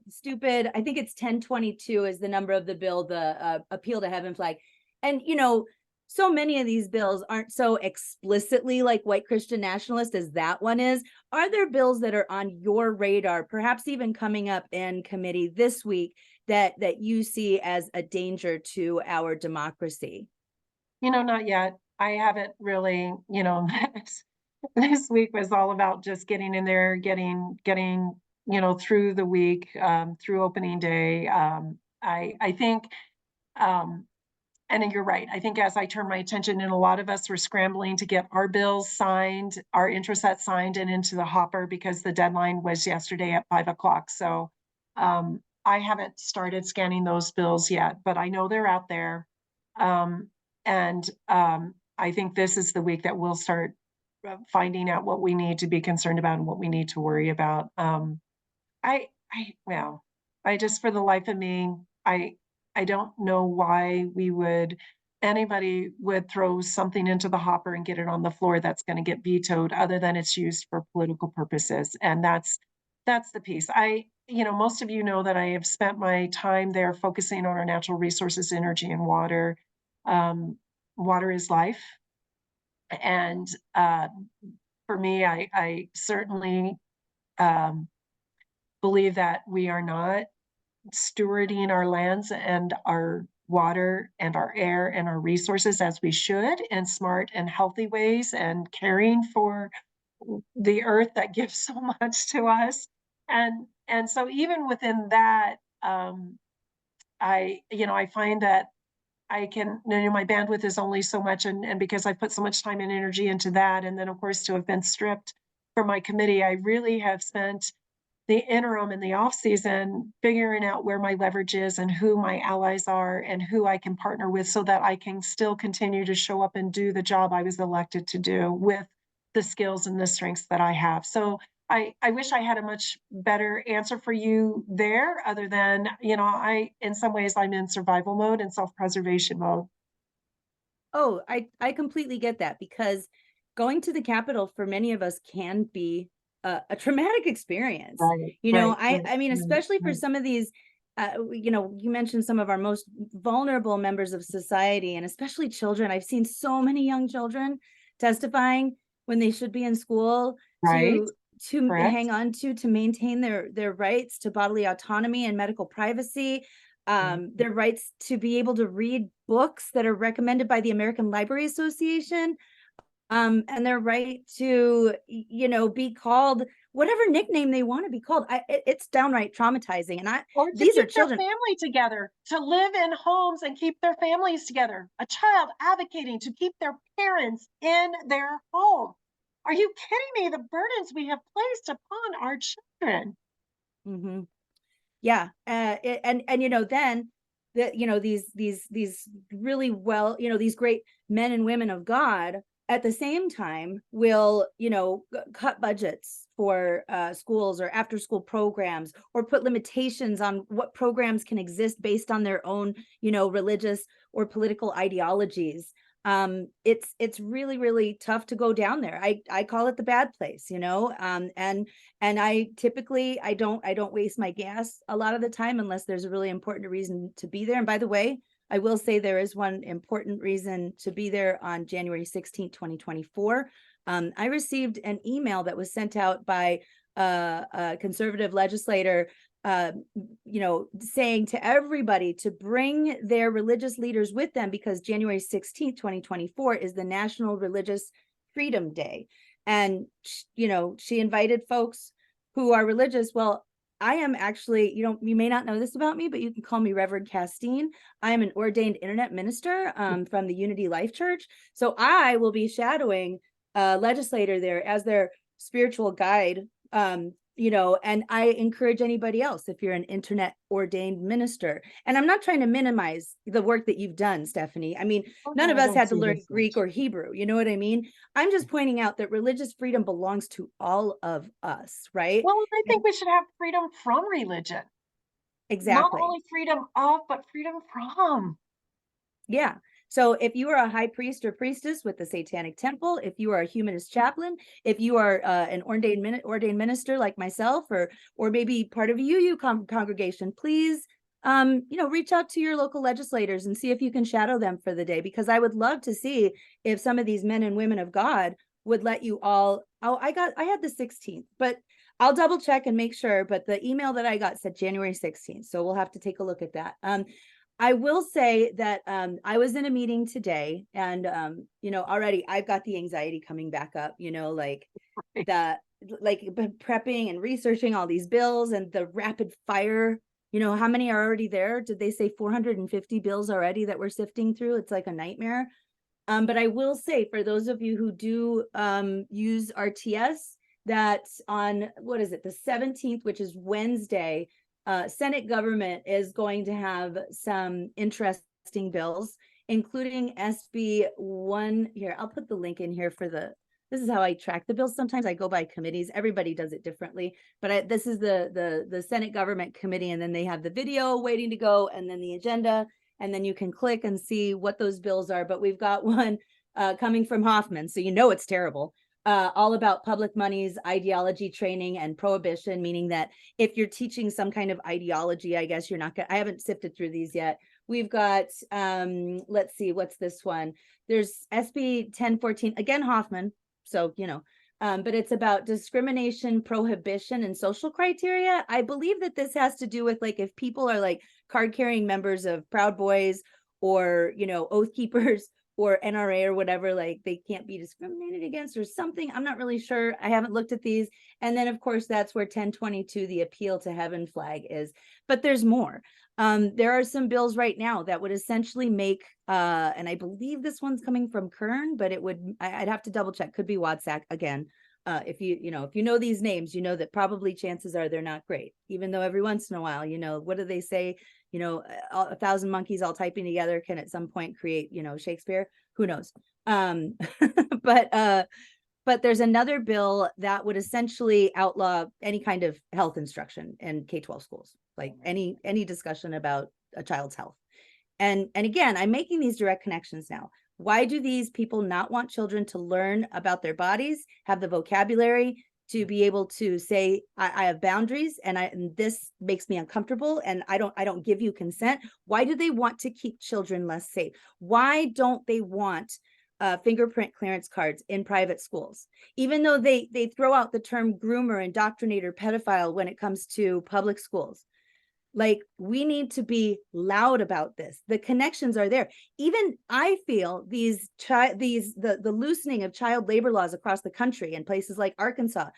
stupid, I think it's 1022 is the number of the bill, the appeal to heaven flag. And, so many of these bills aren't so explicitly like white Christian nationalist as that one is. Are there bills that are on your radar, perhaps even coming up in committee this week, that you see as a danger to our democracy? Not yet. I haven't really, this week was all about just getting in there, getting, through the week, through opening day. I think, and you're right. I think as I turn my attention, and a lot of us were scrambling to get our bills signed, our interest set signed and into the hopper because the deadline was yesterday at 5 o'clock. So I haven't started scanning those bills yet, but I know they're out there. And I think this is the week that we'll start finding out what we need to be concerned about and what we need to worry about. I just, for the life of me, I don't know why anybody would throw something into the hopper and get it on the floor that's going to get vetoed, other than it's used for political purposes. And that's the piece. Most of you know that I have spent my time there focusing on our natural resources, energy, and water. Water is life. And for me, I certainly believe that we are not stewarding our lands and our water and our air and our resources as we should, in smart and healthy ways, and caring for the earth that gives so much to us. And so even within that, I find that I can, my bandwidth is only so much, and because I put so much time and energy into that, and then of course to have been stripped from my committee, I really have spent the interim and the off season figuring out where my leverage is and who my allies are and who I can partner with, so that I can still continue to show up and do the job I was elected to do with the skills and the strengths that I have. So I wish I had a much better answer for you there, other than, in some ways I'm in survival mode and self-preservation mode. Oh, I completely get that, because going to the Capitol for many of us can be a traumatic experience. Right, I mean, especially for some of these, you mentioned some of our most vulnerable members of society, and especially children. I've seen so many young children testifying when they should be in school right, to correct. hang on to maintain their rights to bodily autonomy and medical privacy, their rights to be able to read books that are recommended by the American Library Association, and their right to, be called whatever nickname they want to be called. It's downright traumatizing. And or to these keep are children. their family together, to live in homes and keep their families together. A child advocating to keep their parents in their home. Are you kidding me? The burdens we have placed upon our children. Mm-hmm. Yeah. And then these really well, these great men and women of God at the same time will, cut budgets for schools or after school programs, or put limitations on what programs can exist based on their own, religious or political ideologies. It's really, really tough to go down there. I call it the bad place, and I typically, I don't waste my gas a lot of the time unless there's a really important reason to be there. And by the way, I will say there is one important reason to be there on January 16th, 2024. I received an email that was sent out by a conservative legislator, saying to everybody to bring their religious leaders with them, because January 16th, 2024 is the National Religious Freedom Day. And, she invited folks who are religious. Well, I am actually, you may not know this about me, but you can call me Reverend Castine. I am an ordained internet minister from the Unity Life Church. So I will be shadowing a legislator there as their spiritual guide and I encourage anybody else, if you're an internet ordained minister, and I'm not trying to minimize the work that you've done, Stephanie. I mean, Oh, none no, of I us don't had to see it learn as Greek such. or Hebrew. You know what I mean? I'm just pointing out that religious freedom belongs to all of us, right? Well, I And think we should have freedom from religion. Not exactly. only freedom of, but freedom from. Yeah. So if you are a high priest or priestess with the Satanic Temple, if you are a humanist chaplain, if you are an ordained minister like myself, or maybe part of a UU congregation, please, reach out to your local legislators and see if you can shadow them for the day, because I would love to see if some of these men and women of God would let you all. Oh, I had the 16th, but I'll double check and make sure. But the email that I got said January 16th, so we'll have to take a look at that. I will say that I was in a meeting today, and already I've got the anxiety coming back up, like that, like prepping and researching all these bills and the rapid fire. How many are already there? Did they say 450 bills already that we're sifting through? It's like a nightmare. But I will say, for those of you who do use RTS, that on, what is it, the 17th, which is Wednesday, Senate government is going to have some interesting bills, including SB 1. Here, I'll put the link in here for this is how I track the bills. Sometimes I go by committees. Everybody does it differently, but this is the Senate government committee, and then they have the video waiting to go, and then the agenda, and then you can click and see what those bills are. But we've got one coming from Hoffman, so it's terrible. All about public monies, ideology training, and prohibition, meaning that if you're teaching some kind of ideology, I guess you're not gonna. I haven't sifted through these yet. We've got, let's see, what's this one? There's SB 1014, again, Hoffman. So, but it's about discrimination, prohibition, and social criteria. I believe that this has to do with, like, if people are like card carrying members of Proud Boys, or, Oath Keepers, or NRA, or whatever, like they can't be discriminated against or something. I'm not really sure. I haven't looked at these. And then, of course, that's where 1022, the appeal to heaven flag, is. But there's more. There are some bills right now that would essentially make, and I believe this one's coming from Kern, but I'd have to double check. Could be WhatsApp again. If you know these names, that probably chances are they're not great, even though every once in a while, what do they say? 1,000 monkeys all typing together can at some point create, Shakespeare. Who knows? But there's another bill that would essentially outlaw any kind of health instruction in K-12 schools, like any discussion about a child's health. And again, I'm making these direct connections now. Why do these people not want children to learn about their bodies, have the vocabulary to be able to say, I have boundaries, and this makes me uncomfortable, and I don't give you consent? Why do they want to keep children less safe? Why don't they want fingerprint clearance cards in private schools, even though they throw out the term groomer, indoctrinator, pedophile when it comes to public schools? Like, we need to be loud about this. The connections are there. Even I feel the loosening of child labor laws across the country in places like Arkansas,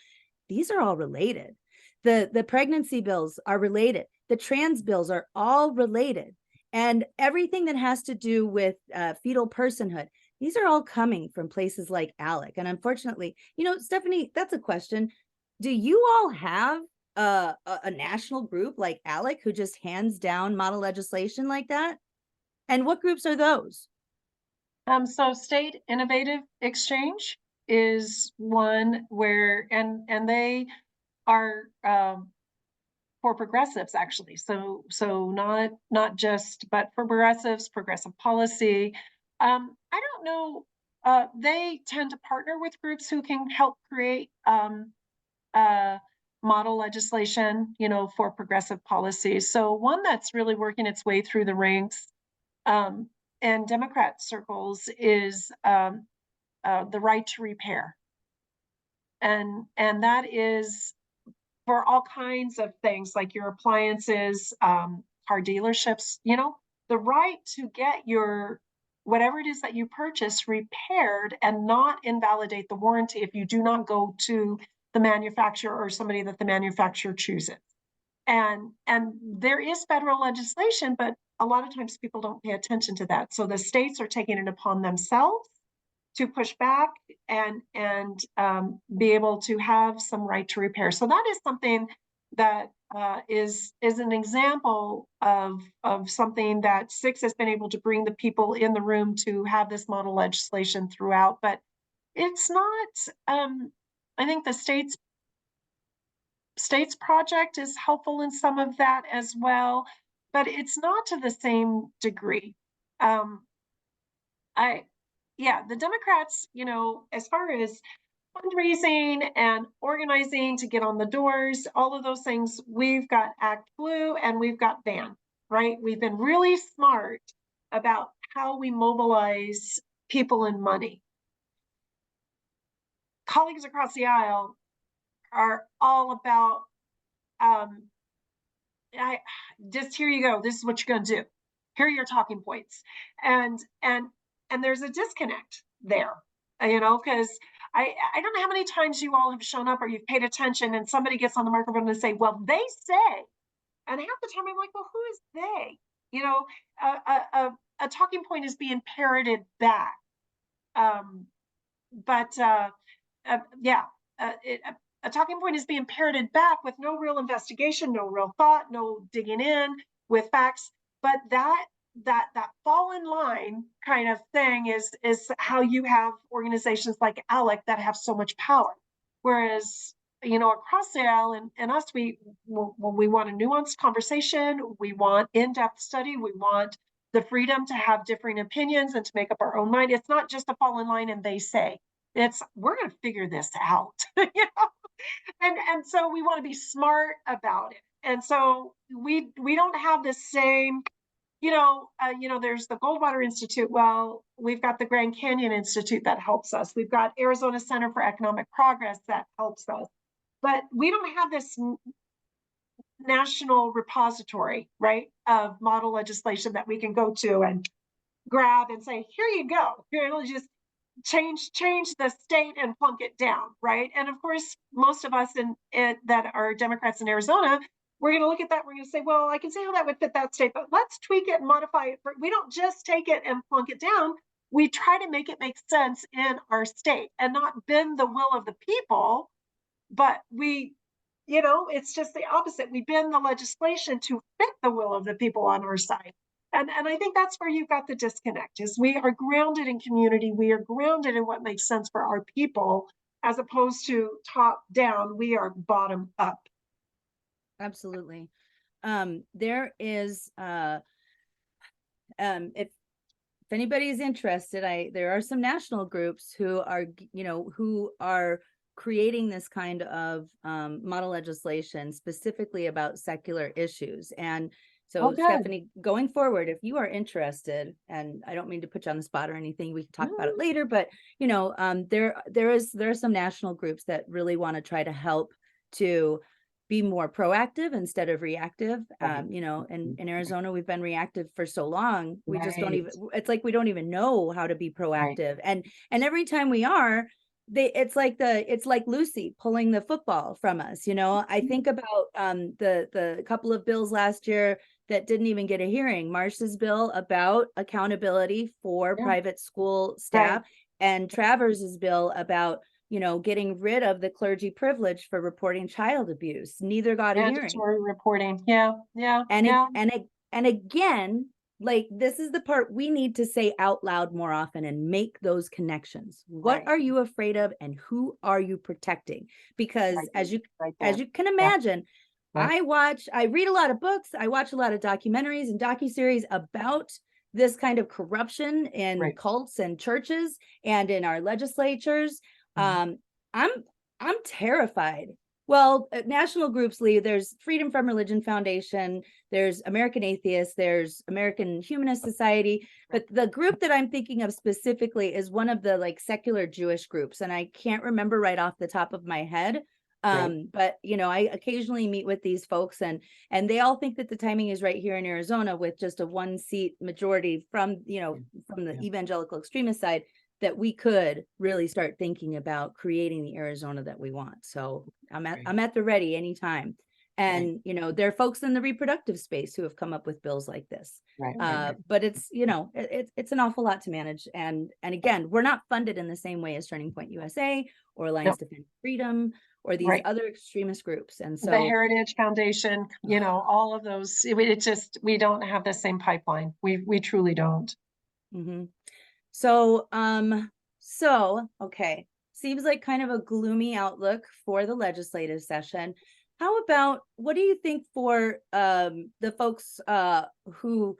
these are all related. The pregnancy bills are related. The trans bills are all related. And everything that has to do with fetal personhood, these are all coming from places like ALEC. And unfortunately, Stephanie, that's a question. Do you all have a national group like ALEC who just hands down model legislation like that? And what groups are those? So State Innovative Exchange is one where, and they are for progressives, actually. So not just, but for progressives, progressive policy. I don't know. They tend to partner with groups who can help create model legislation, for progressive policies. So one that's really working its way through the ranks, and Democrat circles, is the right to repair, and that is for all kinds of things, like your appliances, car dealerships. The right to get your whatever it is that you purchase repaired and not invalidate the warranty if you do not go to the manufacturer or somebody that the manufacturer chooses. And there is federal legislation, but a lot of times people don't pay attention to that. So the states are taking it upon themselves push back and be able to have some right to repair. So that is something that is an example of something that SIX has been able to bring the people in the room to have this model legislation throughout. But it's not, I think the state's project is helpful in some of that as well, but it's not to the same degree. The Democrats, as far as fundraising and organizing to get on the doors, all of those things, we've got Act Blue and we've got BAN, right? We've been really smart about how we mobilize people and money. Colleagues across the aisle are all about, just here you go, this is what you're going to do. Here are your talking points. And there's a disconnect there, because I don't know how many times you all have shown up or you've paid attention and somebody gets on the microphone and say, well, they say, and half the time I'm like, well, who is they? A talking point is being parroted back. A talking point is being parroted back with no real investigation, no real thought, no digging in with facts. But that fall in line kind of thing is how you have organizations like ALEC that have so much power. Whereas, across the aisle and us, we want a nuanced conversation, we want in-depth study, we want the freedom to have differing opinions and to make up our own mind. It's not just a fall in line and they say. It's, we're going to figure this out, And so we want to be smart about it. And so we don't have the same, there's the Goldwater Institute. Well, we've got the Grand Canyon Institute that helps us. We've got Arizona Center for Economic Progress that helps us. But we don't have this national repository, right, of model legislation that we can go to and grab and say, here you go. It'll just change the state and plunk it down, right? And of course, most of us that are Democrats in Arizona, we're going to look at that. We're going to say, well, I can see how that would fit that state, but let's tweak it and modify it. We don't just take it and plunk it down. We try to make it make sense in our state and not bend the will of the people, but it's just the opposite. We bend the legislation to fit the will of the people on our side. And I think that's where you've got the disconnect, is we are grounded in community. We are grounded in what makes sense for our people, as opposed to top down. We are bottom up. Absolutely. There is, if anybody's interested, there are some national groups who are creating this kind of model legislation specifically about secular issues. And so, Stephanie, going forward, if you are interested, and I don't mean to put you on the spot or anything, we can talk about it later, but there are some national groups that really want to try to help to be more proactive instead of reactive. In Arizona, we've been reactive for so long, we just don't even, it's like we don't even know how to be proactive. And every time we are, it's like Lucy pulling the football from us. I think about the couple of bills last year that didn't even get a hearing. Marsh's bill about accountability for private school staff, and Travers's bill about getting rid of the clergy privilege for reporting child abuse. Neither got a hearing. Mandatory reporting. And again, like, this is the part we need to say out loud more often and make those connections. What are you afraid of, and who are you protecting? Because as you can imagine, I read a lot of books, I watch a lot of documentaries and docuseries about this kind of corruption in cults and churches and in our legislatures. I'm terrified. Well, national groups lead. There's Freedom from Religion Foundation, there's American Atheists, there's American Humanist Society, but the group that I'm thinking of specifically is one of the secular Jewish groups, and I can't remember right off the top of my head. But I occasionally meet with these folks, and they all think that the timing is right here in Arizona with just a 1-seat majority from the evangelical extremist side, that we could really start thinking about creating the Arizona that we want. So I'm at the ready anytime. And, you know, there are folks in the reproductive space who have come up with bills like this. Right. But it's, you know, it's an awful lot to manage. And again, we're not funded in the same way as Turning Point USA or Alliance Nope. Defending Freedom or these Right. other extremist groups. And so The Heritage Foundation, you know, all of those, it just, we don't have the same pipeline. We truly don't. So, okay, seems like kind of a gloomy outlook for the legislative session. How about, what do you think for the folks who,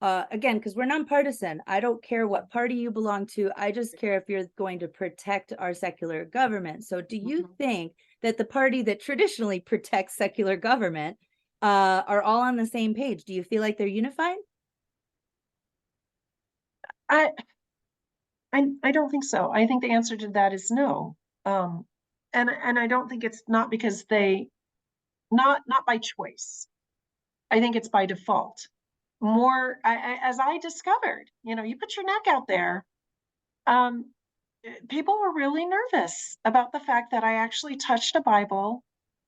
again, because we're nonpartisan, I don't care what party you belong to, I just care if you're going to protect our secular government. So do you think that the party that traditionally protects secular government are all on the same page? Do you feel like they're unified? I don't think so. I think the answer to that is no. And I don't think it's not because they, not by choice. I think it's by default. More, as I discovered, you know, you put your neck out there. People were really nervous about the fact that I actually touched a Bible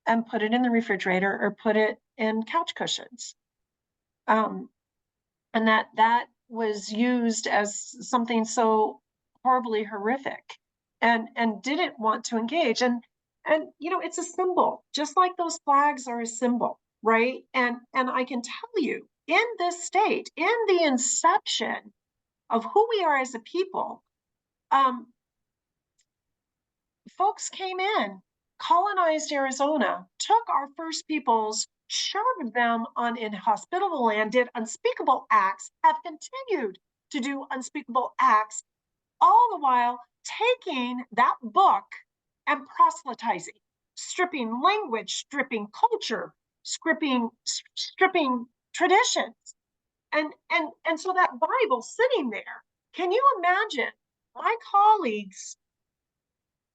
and put it in the refrigerator or put it in couch cushions. And that was used as something so horribly horrific, and didn't want to engage. And you know, it's a symbol, just like those flags are a symbol, right? And I can tell you, in this state, in the inception of who we are as a people, folks came in, colonized Arizona, took our first peoples, shoved them on inhospitable land, did unspeakable acts, have continued to do unspeakable acts, all the while taking that book and proselytizing, stripping language, stripping culture, stripping traditions. And so that Bible sitting there, can you imagine my colleagues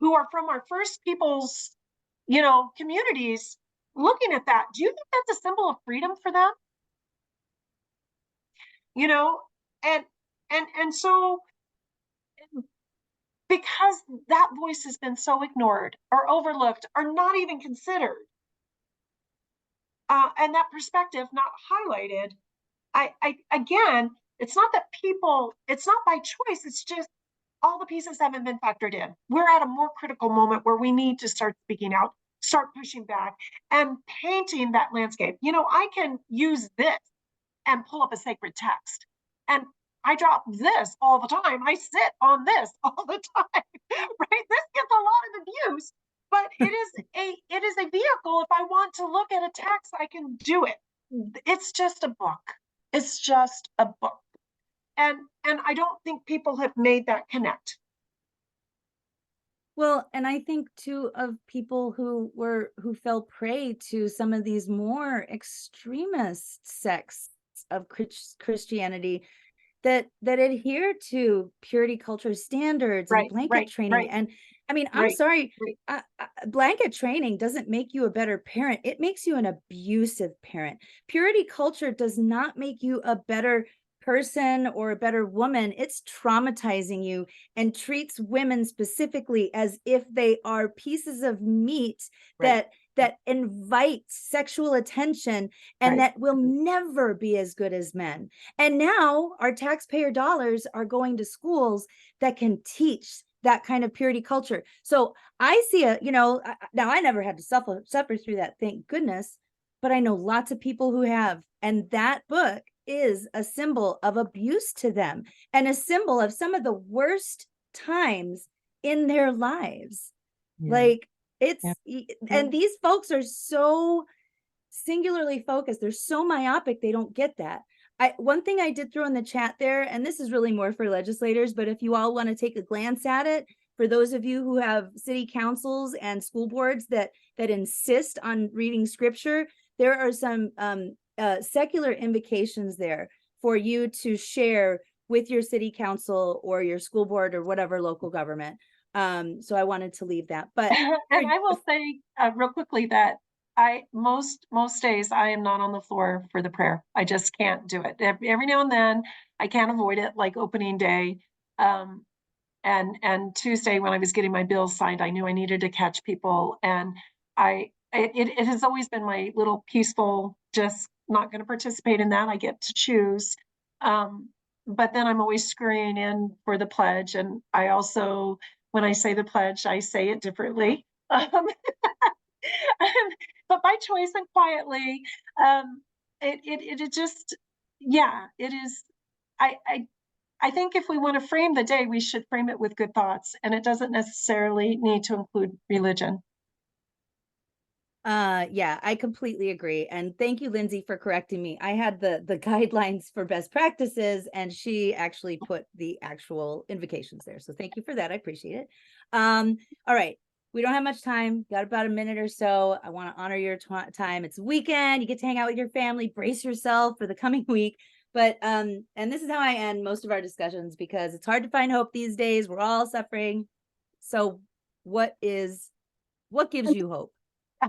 who are from our first people's, you know, communities looking at that? Do you think that's a symbol of freedom for them? You know, and so, because that voice has been so ignored or overlooked or not even considered, and that perspective not highlighted, I again, it's not that people, it's not by choice, it's just all the pieces haven't been factored in. We're at a more critical moment where we need to start speaking out, start pushing back, and painting that landscape. You know, I can use this and pull up a sacred text, and I drop this all the time. I sit on this all the time, right? This gets a lot of abuse, but it is a vehicle. If I want to look at a text, I can do it. It's just a book. It's just a book. And I don't think people have made that connect. Well, and I think too of people who fell prey to some of these more extremist sects of Christianity that adhere to purity culture standards and blanket training. And I mean, I'm sorry, blanket training doesn't make you a better parent. It makes you an abusive parent. Purity culture does not make you a better person or a better woman. It's traumatizing you and treats women specifically as if they are pieces of meat that invite sexual attention and that will never be as good as men. And now our taxpayer dollars are going to schools that can teach that kind of purity culture. So I see now I never had to suffer through that, thank goodness, but I know lots of people who have, and that book is a symbol of abuse to them and a symbol of some of the worst times in their lives. Like it's, and these folks are so singularly focused. They're so myopic. They don't get that. One thing I did throw in the chat there, and this is really more for legislators, but if you all want to take a glance at it, for those of you who have city councils and school boards that insist on reading scripture, there are some secular invocations there for you to share with your city council or your school board or whatever local government. So I wanted to leave that. But and I will say real quickly that most days I am not on the floor for the prayer. I just can't do it. Every now and then I can't avoid it, like opening day. And Tuesday when I was getting my bills signed, I knew I needed to catch people, and I it has always been my little peaceful, just not going to participate in that. I get to choose. But then I'm always scurrying in for the pledge. And I also, when I say the pledge, I say it differently. But by choice and quietly. It just, yeah, it is. I think if we want to frame the day, we should frame it with good thoughts, and it doesn't necessarily need to include religion. Yeah, I completely agree. And thank you, Lindsay, for correcting me. I had the guidelines for best practices, and she actually put the actual invocations there. So thank you for that. I appreciate it. All right. We don't have much time. Got about a minute or so. I want to honor your time. It's a weekend. You get to hang out with your family. Brace yourself for the coming week. But and this is how I end most of our discussions, because it's hard to find hope these days. We're all suffering. So what gives you hope? I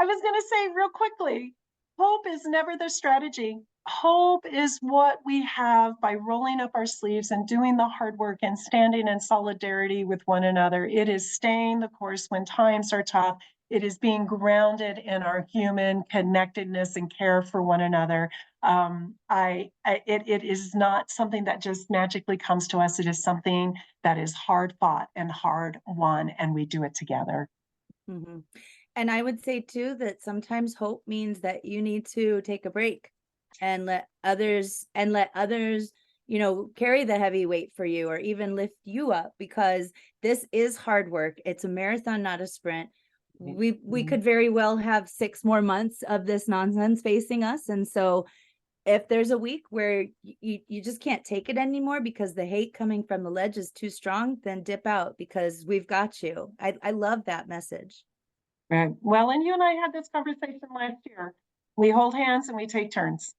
was going to say real quickly, hope is never the strategy. Hope is what we have by rolling up our sleeves and doing the hard work and standing in solidarity with one another. It is staying the course when times are tough. It is being grounded in our human connectedness and care for one another. It is not something that just magically comes to us. It is something that is hard fought and hard won, and we do it together. Mm-hmm. And I would say too that sometimes hope means that you need to take a break and let others carry the heavy weight for you, or even lift you up, because this is hard work. It's a marathon, not a sprint. We could very well have 6 more months of this nonsense facing us. And so if there's a week where you just can't take it anymore because the hate coming from the ledge is too strong, then dip out, because we've got you. I love that message. Right. Well, and you and I had this conversation last year. We hold hands and we take turns.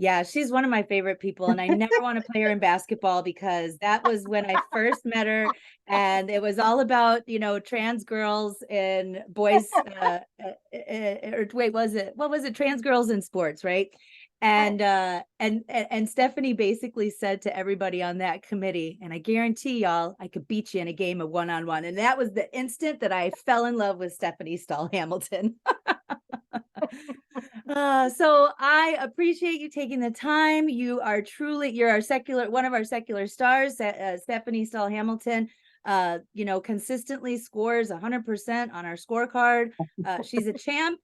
Yeah, she's one of my favorite people, and I never want to play her in basketball, because that was when I first met her, and it was all about, trans girls and boys, or wait, what was it? Trans girls in sports, right? And Stephanie basically said to everybody on that committee, and I guarantee y'all, I could beat you in a game of one-on-one. And that was the instant that I fell in love with Stephanie Stahl Hamilton. So I appreciate you taking the time. You're one of our secular stars, Stephanie Stahl Hamilton. Consistently scores 100% on our scorecard. She's a champ.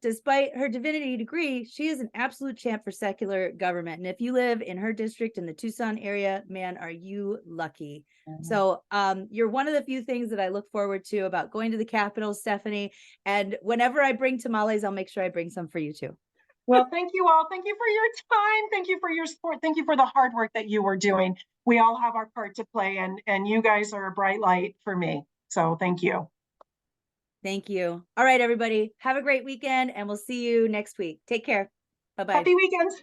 Despite her divinity degree, she is an absolute champ for secular government. And if you live in her district in the Tucson area, man, are you lucky. So you're one of the few things that I look forward to about going to the Capitol, Stephanie. And whenever I bring tamales, I'll make sure I bring some for you too. Well, thank you all. Thank you for your time. Thank you for your support. Thank you for the hard work that you were doing. We all have our part to play, and you guys are a bright light for me. So thank you. Thank you. All right, everybody. Have a great weekend, and we'll see you next week. Take care. Bye-bye. Happy weekends.